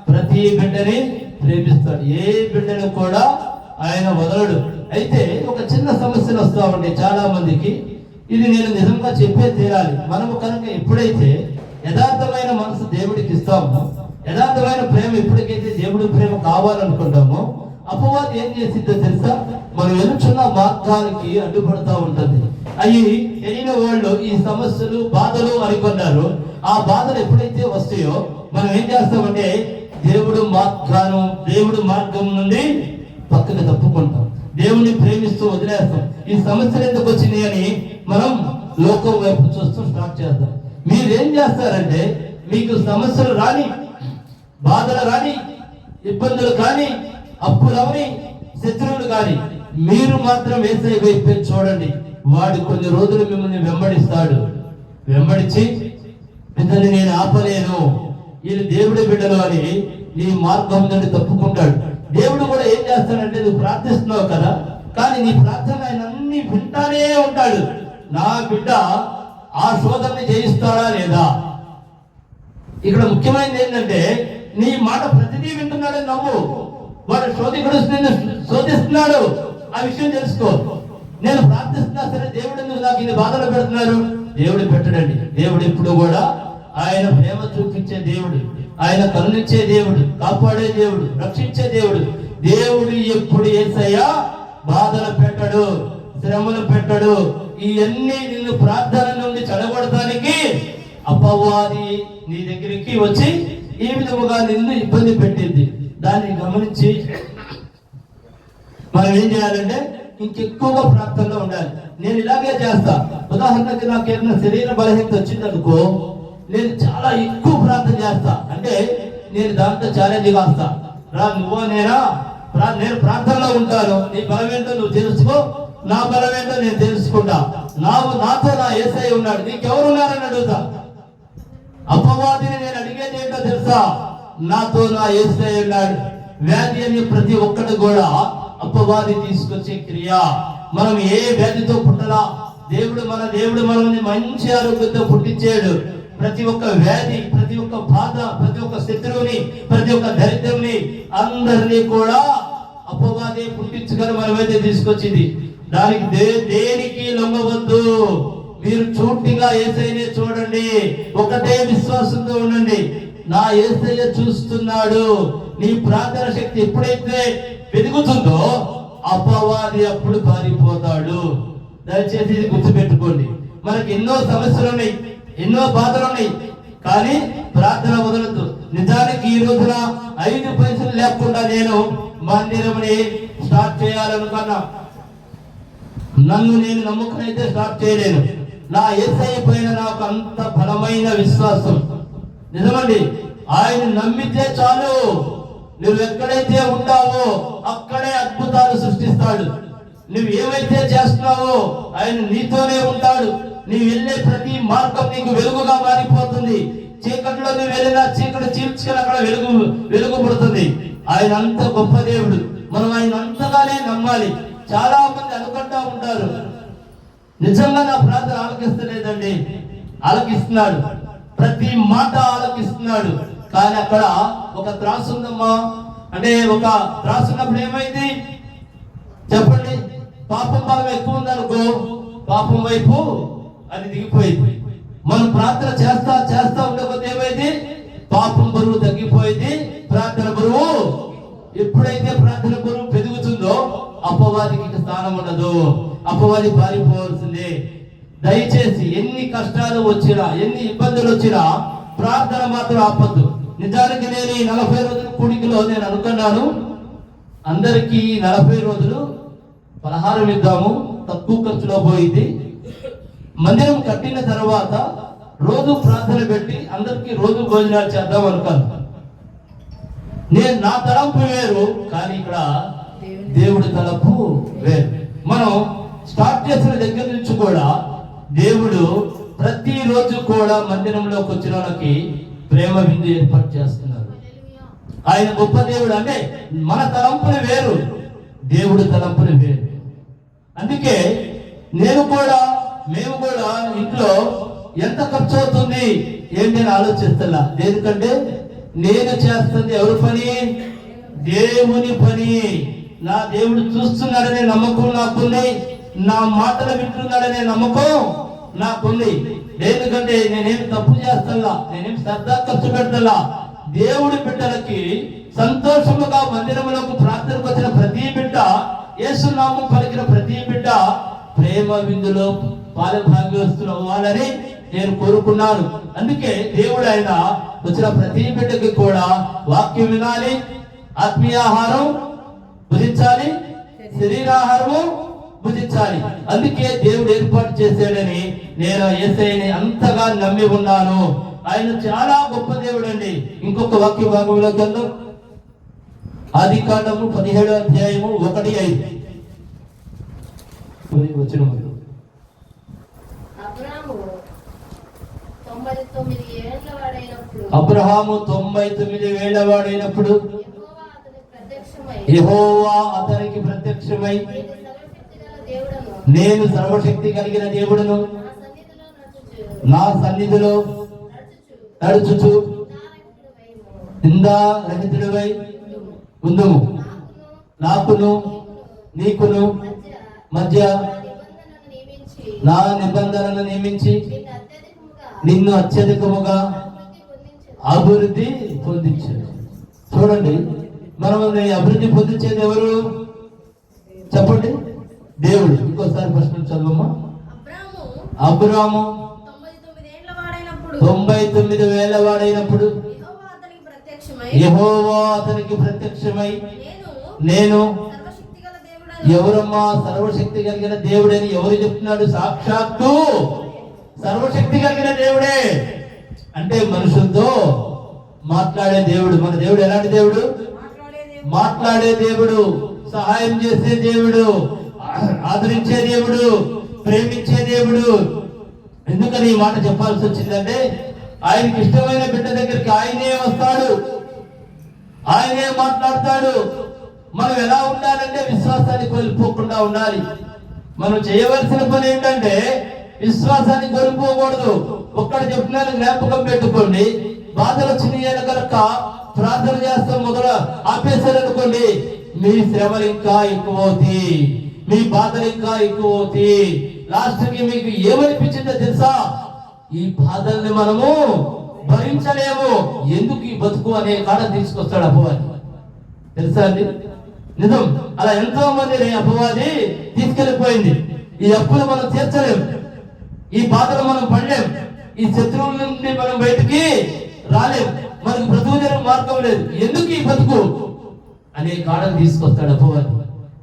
ప్రతి బిడ్డని ప్రేమిస్తాడు. ఏ బిడ్డను కూడా ఆయన వదలడు. అయితే ఒక చిన్న సమస్యలు వస్తూ ఉంటాయి చాలా మందికి. ఇది నేను నిజంగా చెప్పే తీరాలి. మనము కనుక ఎప్పుడైతే యథార్థమైన మనసు దేవుడికి ఇస్తామో, యథార్థమైన ప్రేమ ఎప్పటికైతే దేవుడి ప్రేమ కావాలనుకుంటామో, అపవాది ఏం చేసిందో తెలుసా? మనం వెలుచున్న మార్గానికి అడ్డుపడతా ఉంటుంది. అవి తెలియని వాళ్ళు ఈ సమస్యలు, బాధలు అనుకున్నారు. ఆ బాధలు ఎప్పుడైతే వస్తాయో మనం ఏం చేస్తామంటే దేవుడు మార్గం నుండి పక్కకు తప్పుకుంటాం. దేవుని ప్రేమిస్తూ వదిలేస్తాం. ఈ సమస్యలు ఎందుకు వచ్చినాయి అని మనం లోకం వైపు చూస్తూ స్టార్ట్ చేస్తాం. మీరేం చేస్తారంటే మీకు సమస్యలు రాని, బాధలు రాని, ఇబ్బందులు కానీ, అప్పులు అవని, శత్రువులు కానీ, మీరు మాత్రం యేసయ్య వైపు చూడండి. వాడు కొన్ని రోజులు మిమ్మల్ని వెంబడించి ఇతన్ని నేను ఆపలేను, వీళ్ళు దేవుడి బిడ్డలు అని నీ మార్గం నుండి తప్పుకుంటాడు. దేవుడు కూడా ఏం చేస్తాడంటే నువ్వు ప్రార్థిస్తున్నావు కదా, కానీ నీ ప్రార్థన ఆయన అన్ని వింటానే ఉంటాడు. నా బిడ్డ ఆ శోధనని జయిస్తాడా లేదా? ఇక్కడ ముఖ్యమైనది ఏంటంటే నీ మాట ప్రతిదీ వింటున్నాడని నమ్ము. వాడు శోధికుడు శోధిస్తున్నాడు, ఆ విషయం తెలుసుకో. నేను ప్రార్థిస్తున్నా సరే దేవుడు ఎందుకు నాకు ఇది బాధలు పెడుతున్నారు? దేవుడు పెట్టడండి. దేవుడు ఎప్పుడు కూడా ఆయన ప్రేమ చూపించే దేవుడు, ఆయన కరుణించే దేవుడు, కాపాడే దేవుడు, రక్షించే దేవుడు. దేవుడు ఎప్పుడు యేసయ్య బాధలు పెట్టడు, శ్రమలు పెట్టడు. ఇవన్నీ నిన్ను ప్రార్థన నుండి చెడగొడటానికి అపవాది నీ దగ్గరికి వచ్చి ఈ విధముగా నిన్ను ఇబ్బంది పెట్టింది. దాన్ని గమనించి మనం ఏం చేయాలంటే ఇంకెక్కువగా ప్రార్థనలో ఉండాలి. నేను ఇలాగే చేస్తా. ఉదాహరణకి నాకు ఏదైనా శరీర బలహీనత వచ్చింది అనుకో, నేను చాలా ఎక్కువ ప్రార్థన చేస్తా. అంటే నేను దాంట్లో ఛాలెంజ్ కాస్తా. రా నువ్వో నేనా, నేను ప్రార్థనలో ఉంటాను, నీ బలం ఏంటో నువ్వు తెలుసుకో, నా బలం ఏంటో నేను తెలుసుకుంటా. నాతో నా యేసయ్య ఉన్నాడు, నీకెవరు ఉన్నారని అడుగుతా. అపవాదిని నేను అడిగేది ఏంటో తెలుసా? నాతో నా యేసయ్య ఉన్నాడు. వ్యాధి అనే ప్రతి ఒక్కటి కూడా అపవాది తీసుకొచ్చే క్రియ. మనం ఏ వ్యాధితో పుట్టలా, దేవుడు మనల్ని మంచి ఆరోగ్యంతో పుట్టించాడు. ప్రతి ఒక్క వ్యాధి, ప్రతి ఒక్క బాధ, ప్రతి ఒక్క శత్రువుని, ప్రతి ఒక్క దరిద్రంని అందరినీ కూడా అపవాది పుట్టించుకొని మనమైతే తీసుకొచ్చింది. దానికి దేనికి లొంగవద్దు. మీరు చూటిగా యేసయ్యనే చూడండి, ఒకటే విశ్వాసంతో ఉండండి. నా యేసయ్య చూస్తున్నాడు. నీ ప్రార్థన శక్తి ఎప్పుడైతే పెరుగుతుందో అపవాది అప్పుడు పారిపోతాడు. దయచేసి ఇది గుర్తుపెట్టుకోండి. మనకి ఎన్నో సమస్యలు ఉన్నాయి, ఎన్నో బాధలు ఉన్నాయి, కానీ ప్రార్థన వదలద్దు. నిజానికి ఈ రోజున 5 పైసలు లేకుండా నేను మందిరంని స్టార్ట్ చేయాలనుకున్నా. నన్ను నేను నమ్మకం అయితే స్టార్ట్ చేయలేను. నా యేసయ్య పైన నాకు అంత బలమైన విశ్వాసం. నిజమండి, ఆయన నమ్మితే చాలు. నువ్వు ఎక్కడైతే ఉంటావో అక్కడే అద్భుతాలు సృష్టిస్తాడు. నువ్వు ఏమైతే చేస్తున్నావో ఆయన నీతోనే ఉంటాడు. నీవు వెళ్ళే ప్రతి మార్గం నీకు వెలుగుగా మారిపోతుంది. చీకట్లో నువ్వు వెళ్ళినా చీకటి చీల్చుకొని అక్కడ వెలుగు పడుతుంది. ఆయన అంత గొప్ప దేవుడు. మనం ఆయన అంతగానే నమ్మాలి. చాలా మంది అనుకుంటా ఉంటారు, నిజంగా నా ప్రార్థన ఆలకిస్తలేదండి. ఆలకిస్తున్నాడు, ప్రతి మాట ఆలకిస్తున్నాడు. కానీ అక్కడ ఒక త్రాసు ఉందమ్మా. అంటే ఒక త్రాసు ఉన్నప్పుడు ఏమైంది చెప్పండి? పాపం బలం ఎక్కువ ఉందనుకో, పాపం వైపు అది దిగిపోయింది. మనం ప్రార్థన చేస్తా ఉండకపోతే ఏమైంది? పాపం బరువు తగ్గిపోయింది, ప్రార్థన బరువు. ఎప్పుడైతే ప్రార్థన బరువు పెరుగుతుందో అపవాదికి స్థానం ఉండదు. అపవాది పారిపోవాల్సిందే. దయచేసి ఎన్ని కష్టాలు వచ్చినా, ఎన్ని ఇబ్బందులు వచ్చినా ప్రార్థన మాత్రం ఆపద్దు. నిజానికి నేను ఈ 40 రోజుల కూడికలో నేను అనుకున్నాను, అందరికీ 40 రోజులు పలహారం ఇద్దాము, తక్కువ ఖర్చులో పోయింది. మందిరం కట్టిన తర్వాత రోజు ప్రార్థన పెట్టి అందరికి రోజు భోజనాలు చేద్దాం అనుకున్నాను. నేను నా తలంపు వేరు, కానీ ఇక్కడ దేవుడి తలంపు వేరు. మనం స్టార్ట్ చేసిన దగ్గర నుంచి కూడా దేవుడు ప్రతిరోజు కూడా మందిరంలోకి వచ్చిన వాళ్ళకి ప్రేమ విందు ఏర్పాటు చేస్తున్నారు. ఆయన గొప్ప దేవుడు. అంటే మన తలంపులు వేరు, దేవుడి తలంపులు వేరు. అందుకే మేము కూడా ఇంట్లో ఎంత ఖర్చు అవుతుంది ఏంటి అని ఆలోచిస్తున్నా. ఎందుకంటే నేను చేస్తుంది ఎవరి పని? దేవుని పని. నా దేవుడు చూస్తున్నాడనే నమ్మకం నాకుంది, నా మాటలు వింటున్నాడనే నమ్మకం నాకుంది. ఎందుకంటే నేనేమి తప్పు చేస్తల్లా, నేనేమి శ్రద్ధ ఖర్చు పెడతల్లా. దేవుడి బిడ్డలకి సంతోషముగా మందిరంలోకి ప్రార్థనకు వచ్చిన ప్రతి బిడ్డ, యేసు నామం పలికిన ప్రతి బిడ్డ ప్రేమ విందులో పాలుభాగ్యస్తులు అవ్వాలని నేను కోరుకున్నాను. అందుకే దేవుడు ఆయన వచ్చిన ప్రతి బిడ్డకి కూడా వాక్యం వినాలి, ఆత్మీయాహారం భుజించాలి, శరీరాహారము భుజించాలి. అందుకే దేవుడు ఏర్పాటు చేశాడని నేను యేసయ్యని అంతగా నమ్మి ఉన్నాను. ఆయన చాలా గొప్ప దేవుడు అండి. ఇంకొక వాక్య భాగంలోకి వెళ్దాం. ఆదికాండము 17వ అధ్యాయము 1-5 వచనములు. అబ్రహాము 99 ఏళ్ల వాడైనప్పుడు యెహోవా అతనికి ప్రత్యక్షమై, నేను సర్వశక్తి కలిగిన దేవుడును, నా సన్నిధిలో నడుచుచు నిందారహితుడివై ఉందుము. నాకును నీకును మధ్య నా నిబంధనను నియమించి నిన్ను అత్యధికముగా అభివృద్ధి పొందించాడు. చూడండి, మనం అభివృద్ధి పొందించేది ఎవరు చెప్పండి? దేవుడు. ఇంకోసారి ప్రశ్న చదవమ్మా. అబ్రాము 99 ఏళ్ల వాడైనప్పుడు యెహోవా అతనికి ప్రత్యక్షమై నేను నేను సర్వశక్తిగల దేవుడను. ఎవరమ్మా సర్వశక్తి కలిగిన దేవుడని ఎవరు చెప్తున్నాడు? సాక్షాత్తు సర్వశక్తి కలిగిన దేవుడే. అంటే మనుషులతో మాట్లాడే దేవుడు. మన దేవుడు ఎలాంటి దేవుడు? మాట్లాడే దేవుడు. మాట్లాడే దేవుడు, సహాయం చేసే దేవుడు, ఆదరించే దేవుడు, ప్రేమించే దేవుడు. ఎందుకని ఈ మాట చెప్పాల్సి వచ్చిందంటే ఆయనకి ఇష్టమైన బిడ్డ దగ్గరికి ఆయనే వస్తాడు, ఆయనే మాట్లాడతాడు. మనం ఎలా ఉండాలంటే విశ్వాసాన్ని కోల్పోకుండా ఉండాలి. మనం చేయవలసిన పని ఏంటంటే విశ్వాసాన్ని కోల్పోకూడదు. ఒక్కడు చెప్తున్నాను, జ్ఞాపకం పెట్టుకోండి. బాధలు వచ్చినాయన కనుక ప్రార్థన చేస్తాం మొదలు ఆపేశారు అనుకోండి, మీ శ్రమలు ఇంకా ఎక్కువ అవుతాయి, మీ బాధలు ఇంకా ఎక్కువ అవుతాయి. లాస్ట్ కి మీకు ఏమనిపించిందో తెలుసా? ఈ బాధల్ని మనము భరించలేము, ఎందుకు ఈ బతుకు అనే కాడ తీసుకొస్తాడు అపవాది. తెలుసా అండి? నిజం. అలా ఎంతో మంది అపవాది తీసుకెళ్లిపోయింది. ఈ అప్పులు మనం తీర్చలేము, ఈ బాధలు మనం పడలేం, ఈ శత్రువుల నుండి మనం బయటికి రాలేం, మనకు బ్రతుకు మార్గం లేదు. ఎందుకు ఈ బతుకు అనే కాడను తీసుకొస్తాడు అపవాది.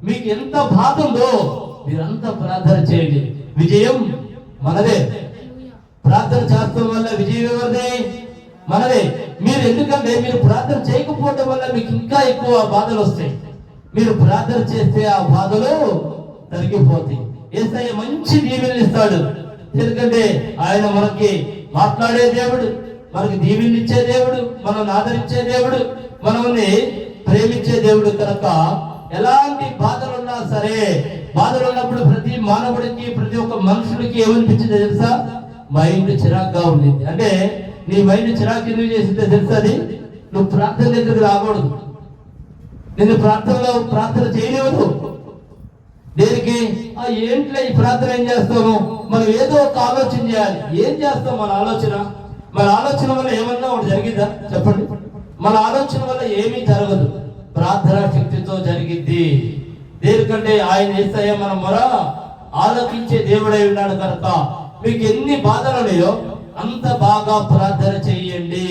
మీకు ఎంత బాధ ఉందో మీరంతా ప్రార్థన చేయండి, విజయం మనదే. ప్రార్థన చేస్తాం వల్ల విజయం ఎవరిదే? మనదే. మీరు ఎందుకంటే మీరు ప్రార్థన చేయకపోవడం వల్ల మీకు ఇంకా ఎక్కువ బాధలు వస్తాయి. మీరు ప్రార్థన చేస్తే ఆ బాధలు తరిగిపోతాయి. యేసయ్య మంచి దీవెనలు ఇస్తాడు. ఎందుకంటే ఆయన మనకి మాట్లాడే దేవుడు, మనకి దీవెనలు ఇచ్చే దేవుడు, మనల్ని ఆదరించే దేవుడు, మనల్ని ప్రేమించే దేవుడు కనుక ఎలాంటి బాధలు ఉన్నా సరే, బాధలు ఉన్నప్పుడు ప్రతి మానవుడికి, ప్రతి ఒక్క మనుషుడికి ఏమనిపించిందో తెలుసా? మైండ్ చిరాగ్గా ఉండింది. అంటే నీ మైండ్ చిరాకు ఎందుకు చేసిందో తెలుసా? అది నువ్వు ప్రార్థన దగ్గరికి రాకూడదు, నేను ప్రార్థన చేయలేవదు. దేనికి? ఏంట్లో ఈ ప్రార్థన ఏం చేస్తాము? మనం ఏదో ఒక ఆలోచన చేయాలి. ఏం చేస్తాం? మన ఆలోచన వల్ల ఏమన్నా ఒకటి జరిగిందా? చెప్పండి. మన ఆలోచన వల్ల ఏమీ జరగదు, ప్రార్థన శక్తితో జరిగిద్ది. దేనికంటే ఆయన యేసయ్య మన మొర ఆలకించే దేవుడై ఉన్నాడు కనుక మీకు ఎన్ని బాధలు ఉన్నాయో అంత బాగా ప్రార్థన చేయండి.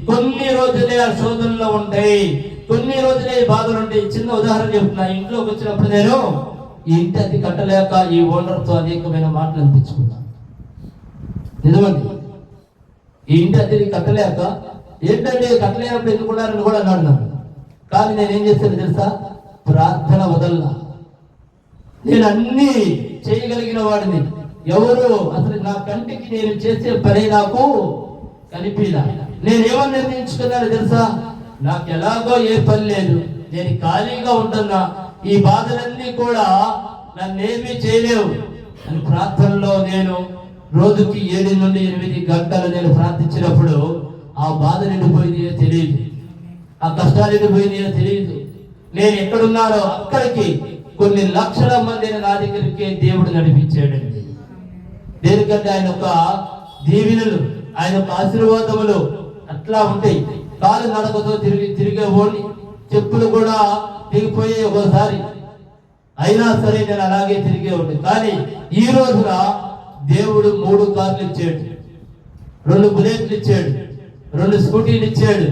కొన్ని రోజులే ఆ శోధనలో ఉంటాయి, కొన్ని రోజులే బాధలు ఉంటాయి. చిన్న ఉదాహరణ చెప్తున్నా. ఇంట్లోకి వచ్చినప్పుడు నేను ఈ ఇంటి అద్దె కట్టలేక ఈ ఓనర్తో అనేకమైన మాటలు అనిపించుకున్నాను. నిజమండి. ఈ ఇంటి అద్దెని కట్టలేక, ఏంటంటే కట్టలేనప్పుడు ఎందుకున్నారని కూడా అన్నాడు. కానీ నేను ఏం చేశాను తెలుసా? ప్రార్థన వదల్లా. నేను అన్ని చేయగలిగిన వాడిని, ఎవరు అసలు నా కంటికి నేను చేసే పని నాకు కనిపిలా. నేనేమని నిర్ణయించుకున్నాను తెలుసా? నాకు ఎలాగో ఏ పని లేదు, నేను ఖాళీగా ఉంటున్నా, ఈ బాధలన్నీ కూడా నన్నేమీ చేయలేవు అని ప్రార్థనలో నేను రోజుకి 7 నుండి 8 గంటలు నేను ప్రార్థించినప్పుడు ఆ బాధ నిండిపోయిందో తెలియదు, ఆ కష్టాలు నిండిపోయిందో తెలియదు. నేను ఎక్కడున్నానో అక్కడికి కొన్ని లక్షల మందిని నా దగ్గరికి దేవుడు నడిపించాడండి. దేనికంటే ఆయన యొక్క దీవెనలు, ఆయన యొక్క ఆశీర్వాదములు అట్లా ఉంటాయి. కాలు నడకతో తిరిగే ఓడి, చెప్పులు కూడా దిగిపోయే ఒకసారి, అయినా సరే నేను అలాగే తిరిగే ఉండి. కానీ ఈ రోజున దేవుడు 3 కార్లు ఇచ్చాడు, 2 బుల్లెట్లు ఇచ్చాడు, 2 స్కూటీలు ఇచ్చాడు,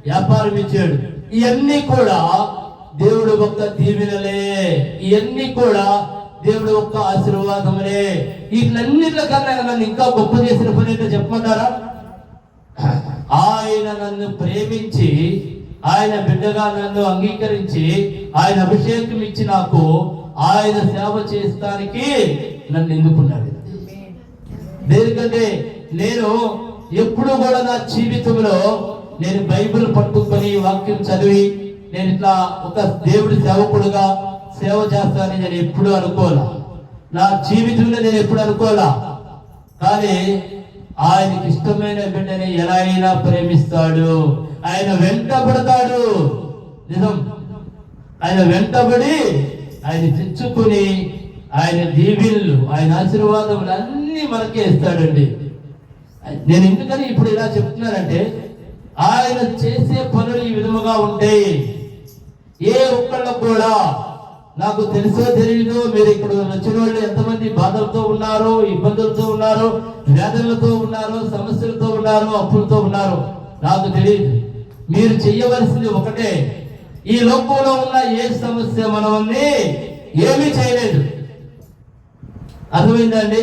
వ్యాపారం ఇచ్చాడు. ఇవన్నీ కూడా దేవుడు ఒక్క దీవెనలే, ఇవన్నీ కూడా దేవుడు ఒక్క ఆశీర్వాదములే. వీటిలన్నిటికన్నా నన్ను ఇంకా గొప్ప చేసిన పని ఏంటో చెప్పమంటారా? ఆయన నన్ను ప్రేమించి, ఆయన బిడ్డగా నన్ను అంగీకరించి, ఆయన అభిషేకం ఇచ్చి నాకు ఆయన సేవ చేస్తానికి నన్ను ఎన్నుకున్నాడు. దేనికంటే నేను ఎప్పుడు కూడా నా జీవితంలో నేను బైబిల్ పట్టుకొని వాక్యం చదివి నేను ఇట్లా ఒక దేవుడి సేవకుడుగా సేవ చేస్తానని నేను ఎప్పుడు అనుకోలా. నా జీవితంలో నేను ఎప్పుడు అనుకోలా. కానీ ఆయనకి ఇష్టమైన బిడ్డని ఎలా అయినా ప్రేమిస్తాడు, ఆయన వెంటబడతాడు. నిజం. ఆయన వెంటబడి ఆయన తెచ్చుకుని ఆయన దీవెనలు, ఆయన ఆశీర్వాదములు అన్ని మనకే ఇస్తాడండి. నేను ఎందుకని ఇప్పుడు ఇలా చెప్తున్నానంటే ఆయన చేసే పనులు ఈ విధముగా ఉంటాయి. ఏ ఒక్కళ్ళకు కూడా నాకు తెలుసో తెలియదు, మీరు ఇక్కడ వచ్చిన వాళ్ళు ఎంతమంది బాధలతో ఉన్నారో, ఇబ్బందులతో ఉన్నారో, వేదనలతో ఉన్నారో, సమస్యలతో ఉన్నారో, అప్పులతో ఉన్నారో నాకు తెలియదు. మీరు చెయ్యవలసింది ఒకటే. ఈ లోకంలో ఉన్న ఏ సమస్య మనల్ని ఏమీ చేయలేదు. అర్థమైందండి?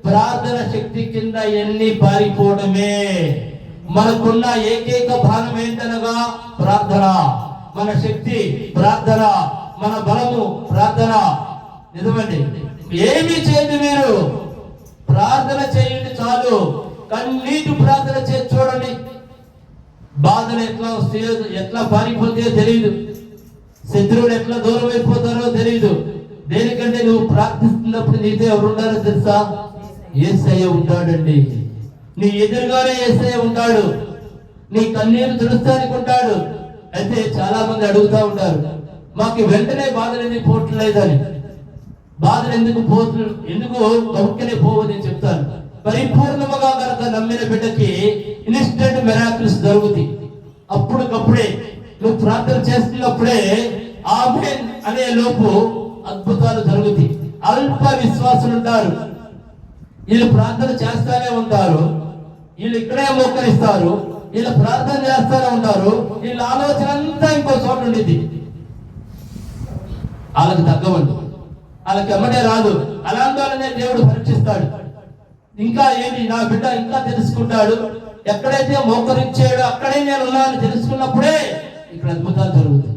ప్రార్థన శక్తి కింద ఎన్ని పారిపోవడమే. మనకున్న ఏకైక భారం ఏంటనగా ప్రార్థన. మన శక్తి ప్రార్థన, మన బలము ప్రార్థన. నిజమండి. ఏమీ చేయదు, మీరు ప్రార్థన చేయండి చాలు. కన్నీటి ప్రార్థన చేసి చూడండి. బాధలు ఎట్లా వస్తాయో, ఎట్లా పారిపోతాయో తెలియదు. శత్రువులు ఎట్లా దూరం అయిపోతారో తెలియదు. దేనికంటే నువ్వు ప్రార్థిస్తున్నప్పుడు నీతో ఎవరుంటారో తెలుసా? యేసయ్య ఉంటాడండి. నీ ఎదురుగానే యేసయ్య ఉంటాడు. నీ కన్నీరు తుడుస్తానికి ఉంటాడు. అయితే చాలా మంది అడుగుతా ఉంటారు, మాకు వెంటనే బాధలు ఎందుకు పోవట్లేదని. బాధలు ఎందుకు గౌక్యనే పోవని చెప్తాను. పరిపూర్ణముగా కనుక నమ్మిన బిడ్డకి ఇన్స్టెంట్ మిరాకిల్స్ జరుగుతాయి. అప్పటికప్పుడే నువ్వు ప్రార్థన చేస్తున్నప్పుడే ఆమేన్ అనే లోపు అద్భుతాలు జరుగుతాయి. అల్ప విశ్వాసులు ఉంటారు. వీళ్ళు ప్రార్థన చేస్తానే ఉంటారు, వీళ్ళు ఇక్కడే మోకరిస్తారు, వీళ్ళు ప్రార్థన చేస్తానే ఉంటారు, వీళ్ళ ఆలోచన అంతా ఇంకో చోట ఉండేది. వాళ్ళకి తగ్గవండి, వాళ్ళకి ఎమ్మటే రాదు. అలాంటి దేవుడు పరీక్షిస్తాడు. ఇంకా ఏంటి, నా బిడ్డ ఇంకా తెలుసుకుంటాడు. ఎక్కడైతే మోకరించాడో అక్కడే నేను ఉన్నానని తెలుసుకున్నప్పుడే ఇక్కడ అద్భుతాలు జరుగుతాయి.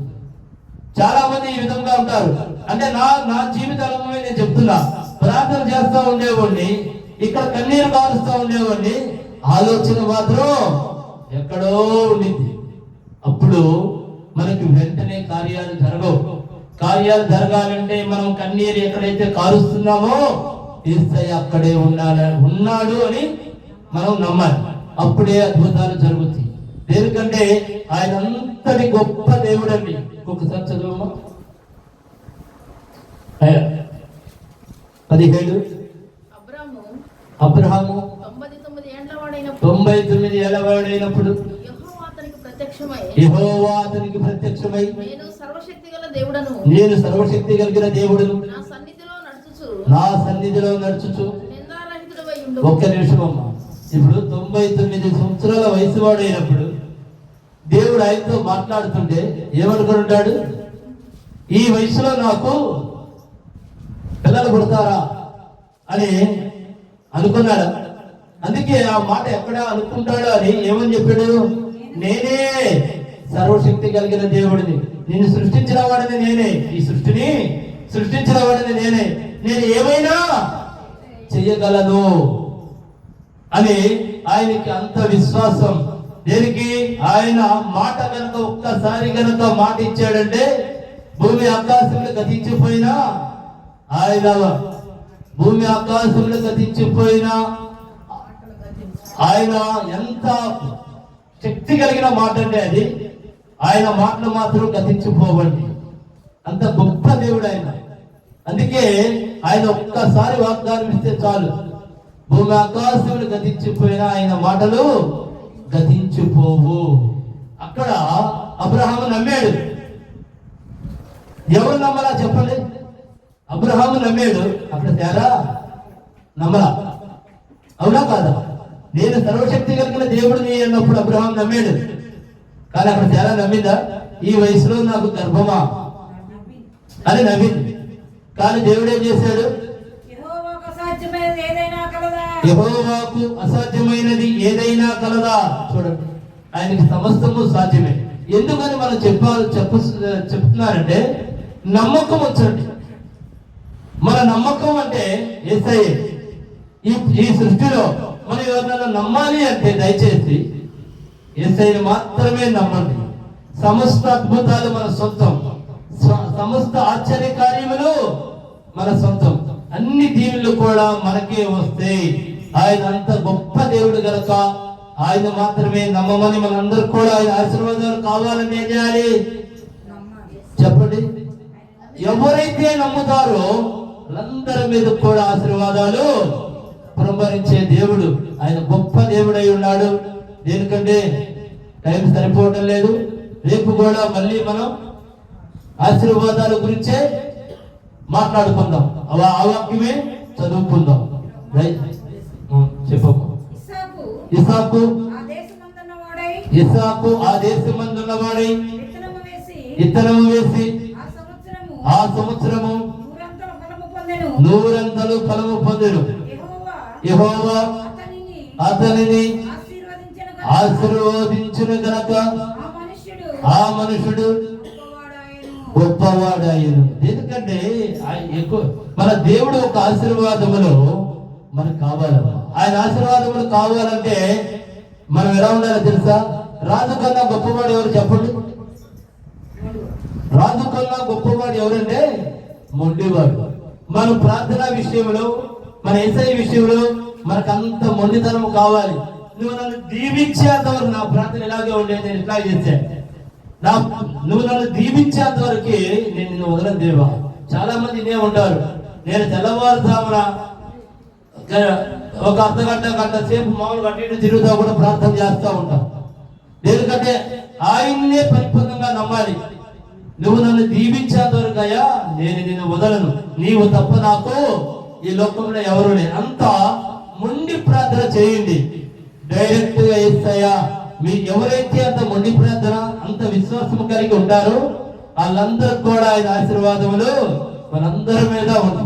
చాలా మంది ఈ విధంగా ఉంటారు. అంటే నా జీవిత అనుభవమే నేను చెప్తున్నా. ప్రార్థన చేస్తా ఉండేవాడిని, ఇక్కడ కన్నీరు కారుస్తూ ఉండేవాడిని, ఆలోచన మాత్రం ఎక్కడో ఉండింది. అప్పుడు మనకి వెంటనే కార్యాలు జరగవు. కార్యాలు జరగాలంటే మనం కన్నీరు ఎక్కడైతే కారుస్తున్నామో యేసయ్య అక్కడే ఉన్నాడు అని మనం నమ్మాలి. అప్పుడే అద్భుతాలు జరుగుతాయి. దేనికంటే ఆయన అంతటి గొప్ప దేవుడు అండి. ఒకసారి చదువమ్మా. 17 అబ్రహాము 99 ఏళ్ల వాడైనప్పుడు యెహోవా అతనికి ప్రత్యక్షమై నేను సర్వశక్తి కలిగిన దేవుడును, నా సన్నిధిలో నడుచుచు. ఒక్క నిమిషం అమ్మా. ఇప్పుడు 99 సంవత్సరాల వయసు వాడైనప్పుడు దేవుడు ఆయనతో మాట్లాడుతుంటే ఏమనుకుంటాడు? ఈ వయసులో నాకు పిల్లలు పుడతారా అని అనుకున్నాడు. అందుకే ఆ మాట ఎక్కడ అనుకుంటాడు అని ఏమని చెప్పాడు? నేనే సర్వశక్తి కలిగిన దేవుడిని, నిన్ను సృష్టించిన వాడిని నేనే, ఈ సృష్టిని సృష్టించిన వాడిని నేనే, నేను ఏమైనా చెయ్యగలను అని ఆయనకి అంత విశ్వాసం. దేనికి? ఆయన మాట కనుక ఒక్కసారి కనుక మాట ఇచ్చాడంటే భూమి ఆకాశంలో గతించిపోయినా, ఆయన భూమి ఆకాశంలో గతించిపోయినా ఆయన ఎంత శక్తి కలిగిన మాట అంటే అది, ఆయన మాటలు మాత్రం గతించిపోవండి. అంత గొప్ప దేవుడు ఆయన. అందుకే ఆయన ఒక్కసారి వాగ్దానం ఇస్తే చాలు, భూమి ఆకాశములు గతించిపోయినా ఆయన మాటలు గతించిపోవు. అక్కడ అబ్రహాము నమ్మాడు. ఎవరు నమ్మలా చెప్పండి? అబ్రహాము నమ్మాడు. అక్కడ తేడా నమ్మలా. అవునా కాదా? నేను సర్వశక్తి కలిగిన దేవుడిని అన్నప్పుడు అబ్రహాం నమ్మాడు. కానీ అక్కడ తేడా నమ్మిందా? ఈ వయసులో నాకు గర్భమా అని నమ్మింది. కానీ దేవుడు ఏం చేశాడు? యెహోవాకు అసాధ్యమైనది ఏదైనా కలదా? చూడండి, ఆయనకి సమస్తము సాధ్యమే. ఎందుకని మనం చెప్తున్నారంటే నమ్మకం వచ్చండి. మన నమ్మకం అంటే యేసయ్యే. ఈ సృష్టిలో మనం ఎవరినైనా నమ్మాలి అంటే దయచేసి యేసయ్యని మాత్రమే నమ్మండి. సమస్త అద్భుతాలు మన సొంతం, సమస్త ఆశ్చర్య కార్యములు మన సొంతం. అన్ని దీవులు కూడా మనకే వస్తాయి. ఆయన అంత గొప్ప దేవుడు గనక ఆయన మాత్రమే నమ్మమని మనందరూ కూడా ఆయన ఆశీర్వాదాలు కావాలని ఏం చేయాలి చెప్పండి? ఎవరైతే నమ్ముతారో వాళ్ళందరి మీద కూడా ఆశీర్వాదాలు పురంభరించే దేవుడు ఆయన గొప్ప దేవుడై ఉన్నాడు. దేనికంటే టైం సరిపోవటం లేదు. రేపు కూడా మళ్ళీ మనం ఆశీర్వాదాల గురించే మాట్లాడుకుందాం. ఆ వాక్యమే చదువుకుందాం. చెప్పు. ఇస్సాకు ఇస్సాకు ఆ దేశమందున్నవాడై విత్తనము వేసి విత్తనము వేసి ఆ సంవత్సరము ఆ సంవత్సరము నూరంతల ఫలము పొందెను. 100 యెహోవా యెహోవా అతనిని ఆశీర్వదించెను ఆశీర్వదించును గనక ఆ ఆ మనుషుడు గొప్పవాడాయెను. గొప్పవాడాయను. ఎందుకంటే మన దేవుడు ఒక ఆశీర్వాదములు మనకు కావాలమ్మా. ఆయన ఆశీర్వాదములు కావాలంటే మనం ఎలా ఉండాలో తెలుసా? రాజు కన్నా గొప్పవాడు ఎవరు చెప్పండి? రాజు కన్నా గొప్పవాడు ఎవరంటే మొండివాడు. మన ప్రార్థన విషయంలో, మన యేసయ్య విషయంలో మనకు అంత మొండితనం కావాలి. నువ్వు నన్ను దీవించేంత వరకు నా ప్రార్థన ఇలాగే ఉండేది, నేను ఇట్లా చేశాను. నువ్వు నన్ను దీవించేంత వరకు నేను నిన్ను వదలను దేవా. చాలా మంది ఇదే ఉంటారు. నేను తెల్లవారుజామున ఒక గంట సేపు మామూలు అటు ఇటు తిరుగుతా కూడా ప్రార్థన చేస్తూ ఉంటాం. ఎందుకంటే ఆయన్నే పరిపూర్ణంగా నమ్మాలి. నువ్వు నన్ను దీవించేంత వరకు అయ్యా నేను నిన్ను వదలను, నీవు తప్ప నాకు ఈ లోకంలో ఎవరు లేరు. అంత మొండి ప్రార్థన చేయండి. డైరెక్ట్ గా యేసయ్యా, మీరు ఎవరైతే అంత మొండి ప్రార్థన, అంత విశ్వాసం కలిగి ఉంటారో వాళ్ళందరూ కూడా ఆయన ఆశీర్వాదములు మనందరి మీద ఉంది.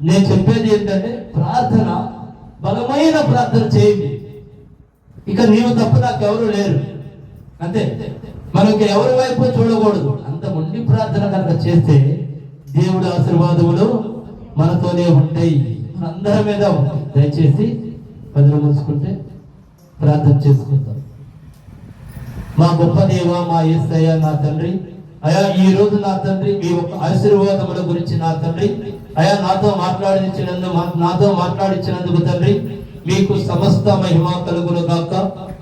నేను చెప్పేది ఏంటంటే ప్రార్థన, బలమైన ప్రార్థన చేయండి. ఇక నీవు తప్ప నాకు ఎవరు లేరు, అంతే. మనకి ఎవరి వైపు చూడకూడదు. అంత మొండి ప్రార్థన కనుక చేస్తే దేవుడి ఆశీర్వాదములు మనతోనే ఉంటాయి, మనందరి మీద ఉంటాయి. దయచేసి పదులు మూసుకుంటే ప్రార్థన చేసుకుంటాం. మా గొప్ప దేవ, మా యేసయ్య, నా తండ్రి, అయా ఈ రోజు నా తండ్రి మీ యొక్క ఆశీర్వాదముల గురించి నా తండ్రి అయా నాతో మాట్లాడించినందుకు తండ్రి మీకు సమస్త మహిమ కలుగును గాక.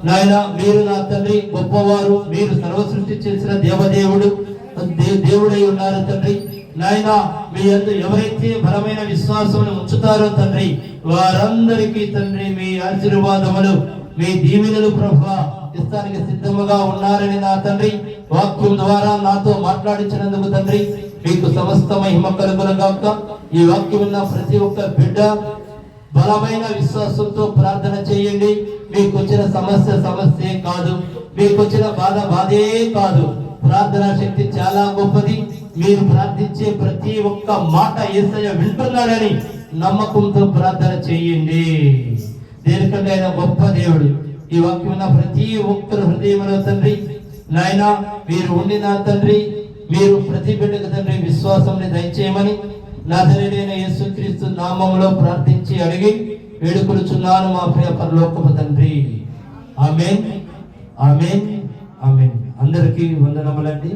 నాయన మీరు నా తండ్రి గొప్పవారు, మీరు సర్వ సృష్టి చేసిన దేవదేవుడు దేవుడై ఉన్నారు తండ్రి. నాయన మీ యందు ఎవరైతే బలమైన విశ్వాసం ఉంచుతారో తండ్రి వారందరికీ తండ్రి మీ ఆశీర్వాదములు, మీ దీవెనలు ప్రభువా ఇస్తానికి సిద్ధముగా ఉన్నారని నా తండ్రి వాక్యం ద్వారా నాతో మాట్లాడించినందుకు తండ్రి మీకు సమస్త మహిమ కలుగును గాక. ఈ వాక్యం ఉన్న ప్రతి ఒక్క బిడ్డ బలమైన విశ్వాసంతో ప్రార్థన చేయండి. మీకు వచ్చిన సమస్య కాదు, మీకు వచ్చిన బాధే కాదు. ప్రార్థన శక్తి చాలా గొప్పది. మీరు ప్రార్థించే ప్రతి ఒక్క మాట యేసయ్య వింటున్నాడని నమ్మకంతో ప్రార్థన చేయండి. దేనికంటే ఆయన గొప్ప దేవుడు. ఈ వాక్యం ఉన్న ప్రతి ఒక్కరు హృదయంలో తండ్రి నాయన మీరు ఉండి నా తండ్రి మీరు ప్రతి బిడ్డకు తండ్రి విశ్వాసం దయచేయమని నజరేయుడైన యేసుక్రీస్తు నామములో ప్రార్థించి అడిగి వేడుకొనుచున్నాను మా ప్రియ పరలోకపు తండ్రి. ఆమేన్, ఆమేన్, ఆమేన్. అందరికీ వందనములండి.